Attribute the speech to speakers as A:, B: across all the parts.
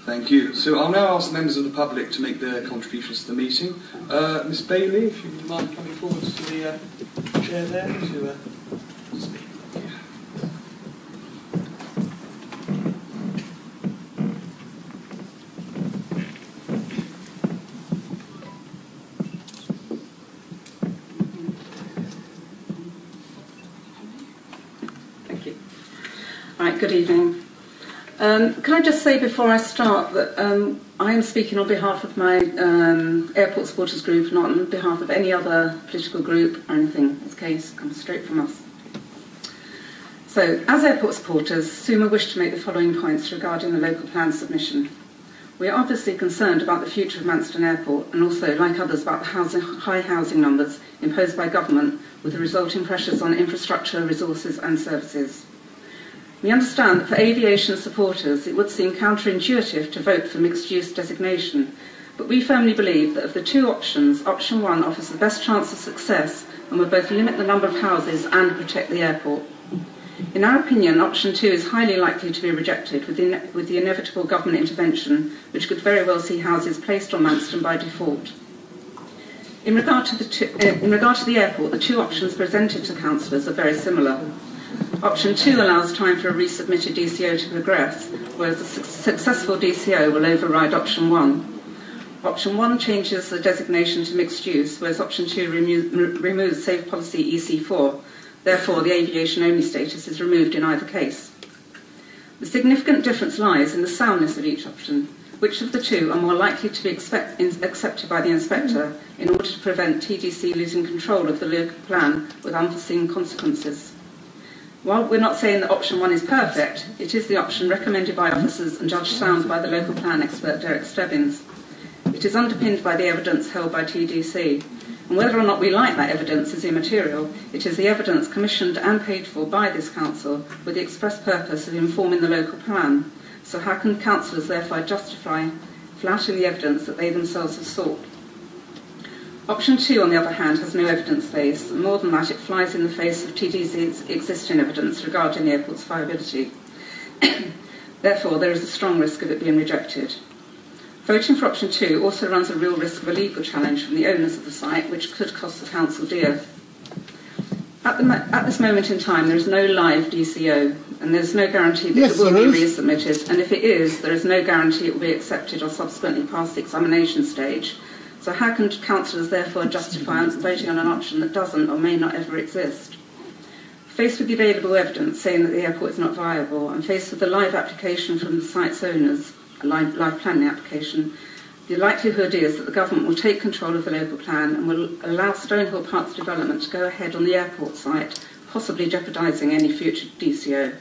A: Thank you. So I'll now ask members of the public to make their contributions to the meeting. Miss Bailey, if you would mind coming forward to the chair there to speak.
B: Thank you. Right, good evening. Can I just say before I start that I am speaking on behalf of my airport supporters group, not on behalf of any other political group or anything. This case comes straight from us. So, as airport supporters, SUMA wish to make the following points regarding the local plan submission. We are obviously concerned about the future of Manston Airport and also, like others, about the high housing numbers imposed by government with the resulting pressures on infrastructure, resources and services. We understand that for aviation supporters it would seem counterintuitive to vote for mixed-use designation, but we firmly believe that of the two options, option one offers the best chance of success and will both limit the number of houses and protect the airport. In our opinion, option two is highly likely to be rejected with the inevitable government intervention, which could very well see houses placed on Manston by default. In regard to the airport, the two options presented to councillors are very similar. Option 2 allows time for a resubmitted DCO to progress, whereas a successful DCO will override option 1. Option 1 changes the designation to mixed use, whereas option 2 removes Safe Policy EC4. Therefore, the aviation-only status is removed in either case. The significant difference lies in the soundness of each option. Which of the two are more likely to be accepted by the inspector in order to prevent TDC losing control of the local plan with unforeseen consequences? While we're not saying that option 1 is perfect, it is the option recommended by officers and judged sound by the local plan expert Derek Stebbins. It is underpinned by the evidence held by TDC, and whether or not we like that evidence is immaterial. It is the evidence commissioned and paid for by this council with the express purpose of informing the local plan. So how can councillors therefore justify flouting the evidence that they themselves have sought? Option 2, on the other hand, has no evidence base, and more than that, it flies in the face of TDC's existing evidence regarding the airport's viability. Therefore, there is a strong risk of it being rejected. Voting for option 2 also runs a real risk of a legal challenge from the owners of the site, which could cost the council dear. At this moment in time, there is no live DCO, and there is no guarantee that it will be resubmitted, and if it is, there is no guarantee it will be accepted or subsequently pass the examination stage. So how can councillors therefore justify voting on an option that doesn't or may not ever exist? Faced with the available evidence saying that the airport is not viable, and faced with the live application from the site's owners, a live planning application, the likelihood is that the government will take control of the local plan and will allow Stonehill Park's development to go ahead on the airport site, possibly jeopardising any future DCO.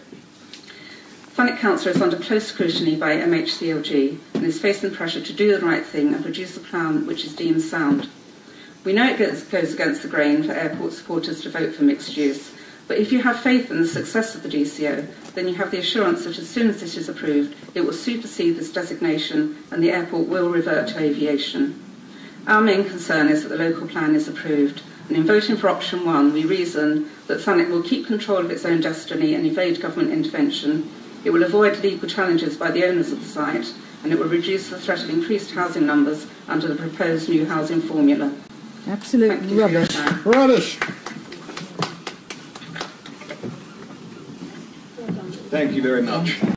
B: Thanet Council is under close scrutiny by MHCLG and is facing pressure to do the right thing and produce a plan which is deemed sound. We know it goes against the grain for airport supporters to vote for mixed use, but if you have faith in the success of the DCO, then you have the assurance that as soon as it is approved, it will supersede this designation and the airport will revert to aviation. Our main concern is that the local plan is approved, and in voting for option 1, we reason that Thanet will keep control of its own destiny and evade government intervention. It will avoid legal challenges by the owners of the site, and it will reduce the threat of increased housing numbers under the proposed new housing formula.
C: Absolute rubbish.
A: Rubbish! Thank you very much.